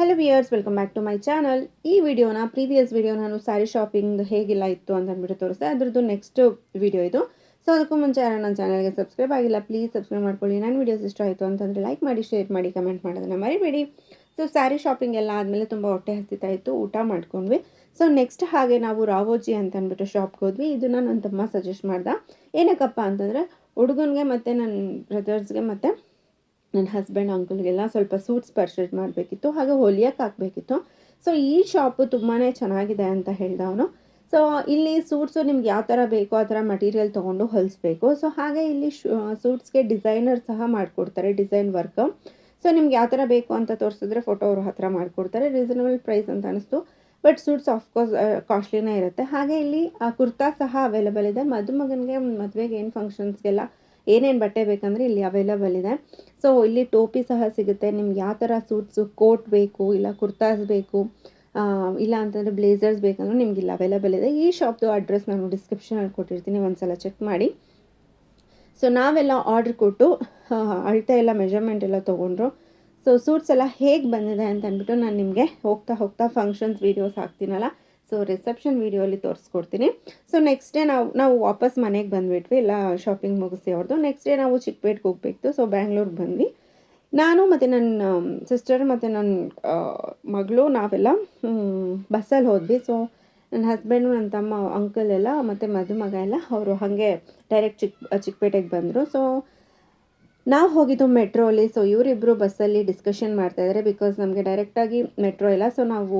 Hello viewers, welcome back to my channel. ಈ ವಿಡಿಯೋನ previous video ನಾನು ಸ್ಯಾರಿ ಶಾಪಿಂಗ್ ಹೇಗಿಲ್ಲ ಇತ್ತು ಅಂತ ಅಂದ್ಬಿಟ್ಟು ತೋರಿಸಿದೆ. ಅದ್ರದ್ದು ನೆಕ್ಸ್ಟ್ ವಿಡಿಯೋ ಇದು. ಸೊ ಅದಕ್ಕೂ ಮುಂಚೆ ಯಾರು ನನ್ನ ಚಾನಲ್ಗೆ ಸಬ್ಸ್ಕ್ರೈಬ್ ಆಗಿಲ್ಲ, ಪ್ಲೀಸ್ ಸಬ್ಸ್ಕ್ರೈಬ್ ಮಾಡ್ಕೊಳ್ಳಿ. ನನ್ನ ವಿಡಿಯೋಸ್ ಇಷ್ಟ ಆಯಿತು ಅಂತಂದರೆ ಲೈಕ್ ಮಾಡಿ, ಶೇರ್ ಮಾಡಿ, ಕಮೆಂಟ್ ಮಾಡೋದನ್ನು ಮರಿಬೇಡಿ. ಸೊ ಸ್ಯಾರಿ ಶಾಪಿಂಗ್ ಎಲ್ಲ ಆದಮೇಲೆ ತುಂಬ ಹೊಟ್ಟೆ ಹಸಿತಾ ಇತ್ತು, ಊಟ ಮಾಡ್ಕೊಂಡ್ವಿ. ಸೊ ನೆಕ್ಸ್ಟ್ ಹಾಗೆ ನಾವು ರಾವೋಜಿ ಅಂತ ಅಂದ್ಬಿಟ್ಟು ಶಾಪ್ಗೆ ಹೋದ್ವಿ. ಇದನ್ನು ನನ್ನ ತಮ್ಮ ಸಜೆಸ್ಟ್ ಮಾಡ್ದೆ. ಏನಕ್ಕಪ್ಪ ಅಂತಂದರೆ ಹುಡುಗನಿಗೆ ಮತ್ತು ನನ್ನ ಬ್ರದರ್ಸ್ಗೆ ಮತ್ತು ನನ್ನ ಹಸ್ಬೆಂಡ್ ಅಂಕಲ್ಗೆಲ್ಲ ಸ್ವಲ್ಪ ಸೂಟ್ಸ್ ಪರ್ಚೇಸ್ ಮಾಡಬೇಕಿತ್ತು, ಹಾಗೆ ಹೊಲಿಯೋಕ್ಕೆ ಹಾಕಬೇಕಿತ್ತು. ಸೊ ಈ ಶಾಪು ತುಂಬಾ ಚೆನ್ನಾಗಿದೆ ಅಂತ ಹೇಳ್ದ ಅವನು. ಸೊ ಇಲ್ಲಿ ಸೂಟ್ಸು ನಿಮ್ಗೆ ಯಾವ ಥರ ಬೇಕೋ ಆ ಥರ ಮಟೀರಿಯಲ್ ತೊಗೊಂಡು ಹೊಲಿಸ್ಬೇಕು. ಸೊ ಹಾಗೆ ಇಲ್ಲಿ ಸೂಟ್ಸ್ಗೆ ಡಿಸೈನರ್ ಸಹ ಮಾಡಿಕೊಡ್ತಾರೆ, ಡಿಸೈನ್ ವರ್ಕ್. ಸೊ ನಿಮ್ಗೆ ಯಾವ ಥರ ಬೇಕು ಅಂತ ತೋರಿಸಿದ್ರೆ ಫೋಟೋ ಅವ್ರ ಹತ್ರ ಮಾಡಿಕೊಡ್ತಾರೆ. ರೀಸನಬಲ್ ಪ್ರೈಸ್ ಅಂತ ಅನಿಸ್ತು. ಬಟ್ ಸೂಟ್ಸ್ ಆಫ್ಕೋರ್ಸ್ ಕಾಸ್ಟ್ಲಿನೇ ಇರುತ್ತೆ. ಹಾಗೆ ಇಲ್ಲಿ ಕುರ್ತಾ ಸಹ ಅವೈಲೇಬಲ್ ಇದೆ. ಮದುಮಗನಿಗೆ ಮದುವೆಗೆ ಏನು ಫಂಕ್ಷನ್ಸ್ಗೆಲ್ಲ ಏನೇನು ಬಟ್ಟೆ ಬೇಕಂದರೆ ಇಲ್ಲಿ ಅವೈಲೇಬಲ್ ಇದೆ. ಸೊ ಇಲ್ಲಿ ಟೋಪಿ ಸಹ ಸಿಗುತ್ತೆ. ನಿಮ್ಗೆ ಯಾವ ಥರ ಸೂಟ್ಸು, ಕೋಟ್ ಬೇಕು ಇಲ್ಲ ಕುರ್ತಾಸ್ ಬೇಕು, ಇಲ್ಲ ಅಂತಂದರೆ ಬ್ಲೇಸರ್ಸ್ ಬೇಕಂದ್ರೆ ನಿಮ್ಗೆ ಇಲ್ಲಿ ಅವೈಲೇಬಲ್ ಇದೆ. ಈ ಶಾಪ್ದು ಅಡ್ರೆಸ್ ನಾನು ಡಿಸ್ಕ್ರಿಪ್ಷನಲ್ಲಿ ಕೊಟ್ಟಿರ್ತೀನಿ, ಒಂದ್ಸಲ ಚೆಕ್ ಮಾಡಿ. ಸೊ ನಾವೆಲ್ಲ ಆರ್ಡ್ರ್ ಕೊಟ್ಟು ಅಳತೆ ಎಲ್ಲ ಮೆಜರ್ಮೆಂಟ್ ಎಲ್ಲ ತೊಗೊಂಡ್ರು. ಸೊ ಸೂಟ್ಸ್ ಎಲ್ಲ ಹೇಗೆ ಬಂದಿದೆ ಅಂತ ಅಂದ್ಬಿಟ್ಟು ನಾನು ನಿಮಗೆ ಹೋಗ್ತಾ ಹೋಗ್ತಾ ಫಂಕ್ಷನ್ಸ್ ವೀಡಿಯೋಸ್ ಹಾಕ್ತೀನಲ್ಲ, ಸೊ ರಿಸೆಪ್ಷನ್ ವೀಡಿಯೋಲಿ ತೋರಿಸ್ಕೊಡ್ತೀನಿ. ಸೊ ನೆಕ್ಸ್ಟ್ ಡೇ ನಾವು ವಾಪಸ್ ಮನೆಗೆ ಬಂದುಬಿಟ್ವಿ, ಎಲ್ಲ ಶಾಪಿಂಗ್ ಮುಗಿಸಿ ಅವ್ರದ್ದು. ನೆಕ್ಸ್ಟ್ ಡೇ ನಾವು ಚಿಕ್ಕಪೇಟೆಗೆ ಹೋಗಬೇಕಿತ್ತು. ಸೊ ಬ್ಯಾಂಗ್ಳೂರಿಗೆ ಬಂದ್ವಿ. ನಾನು ಮತ್ತು ನನ್ನ ಸಿಸ್ಟರ್ ಮತ್ತು ನನ್ನ ಮಗಳು ನಾವೆಲ್ಲ ಬಸ್ಸಲ್ಲಿ ಹೋದ್ವಿ. ಸೊ ನನ್ನ ಹಸ್ಬೆಂಡು, ನನ್ನ ತಮ್ಮ, ಅಂಕಲ್ ಎಲ್ಲ ಮತ್ತು ಮದುಮಗ ಎಲ್ಲ ಅವರು ಹಾಗೆ ಡೈರೆಕ್ಟ್ ಚಿಕ್ಕಪೇಟೆಗೆ ಬಂದರು. ಸೊ ನಾವು ಹೋಗಿದ್ದು ಮೆಟ್ರೋಲಿ. ಸೊ ಇವರಿಬ್ಬರು ಬಸ್ಸಲ್ಲಿ ಡಿಸ್ಕಷನ್ ಮಾಡ್ತಾಯಿದ್ದಾರೆ, ಬಿಕಾಸ್ ನಮಗೆ ಡೈರೆಕ್ಟಾಗಿ ಮೆಟ್ರೋ ಇಲ್ಲ. ಸೊ ನಾವು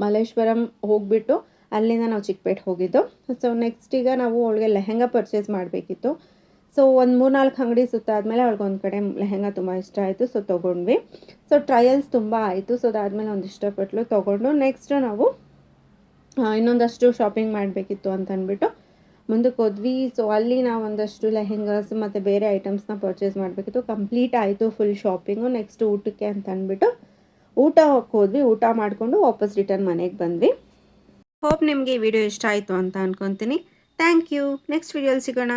ಮಲ್ಲೇಶ್ವರಂ ಹೋಗಿಬಿಟ್ಟು ಅಲ್ಲಿಂದ ನಾವು ಚಿಕ್ಕಪೇಟೆ ಹೋಗಿದ್ದು. ಸೊ ನೆಕ್ಸ್ಟ್ ಈಗ ನಾವು ಅವಳಿಗೆ ಲೆಹೆಂಗಾ ಪರ್ಚೇಸ್ ಮಾಡಬೇಕಿತ್ತು. ಸೊ ಒಂದು 3-4 ಅಂಗಡಿ ಸುತ್ತಾದ್ಮೇಲೆ ಅವಳಿಗೊಂದು ಕಡೆ ಲೆಹೆಂಗಾ ತುಂಬ ಇಷ್ಟ ಆಯಿತು. ಸೊ ತೊಗೊಂಡ್ವಿ. ಸೊ ಟ್ರಯಲ್ಸ್ ತುಂಬ ಆಯಿತು. ಸೊ ಅದಾದಮೇಲೆ ಒಂದು ಇಷ್ಟಪಟ್ಟಲು, ತೊಗೊಂಡು ನೆಕ್ಸ್ಟ್ ನಾವು ಇನ್ನೊಂದಷ್ಟು ಶಾಪಿಂಗ್ ಮಾಡಬೇಕಿತ್ತು ಅಂತ ಅಂದ್ಬಿಟ್ಟು ಮುಂದಕ್ಕೆ ಹೋದ್ವಿ. ಸೊ ಅಲ್ಲಿ ನಾವು ಒಂದಷ್ಟು ಲೆಹೆಂಗಾಸ್ ಮತ್ತು ಬೇರೆ ಐಟಮ್ಸ್ನ ಪರ್ಚೇಸ್ ಮಾಡಬೇಕಿತ್ತು. ಕಂಪ್ಲೀಟ್ ಆಯಿತು ಫುಲ್ ಶಾಪಿಂಗು. ನೆಕ್ಸ್ಟ್ ಊಟಕ್ಕೆ ಅಂತ ಅಂದ್ಬಿಟ್ಟು ಊಟ ಹೋದ್ವಿ. ಊಟ ಮಾಡಿಕೊಂಡು ವಾಪಸ್ ರಿಟರ್ನ್ ಮನೆಗೆ ಬಂದ್ವಿ. ಹೋಪ್ ನಿಮಗೆ ಈ ವಿಡಿಯೋ ಇಷ್ಟ ಆಯಿತು ಅಂತ ಅಂದ್ಕೊತೀನಿ. Thank you. ನೆಕ್ಸ್ಟ್ ವಿಡಿಯೋಲಿ ಸಿಗೋಣ.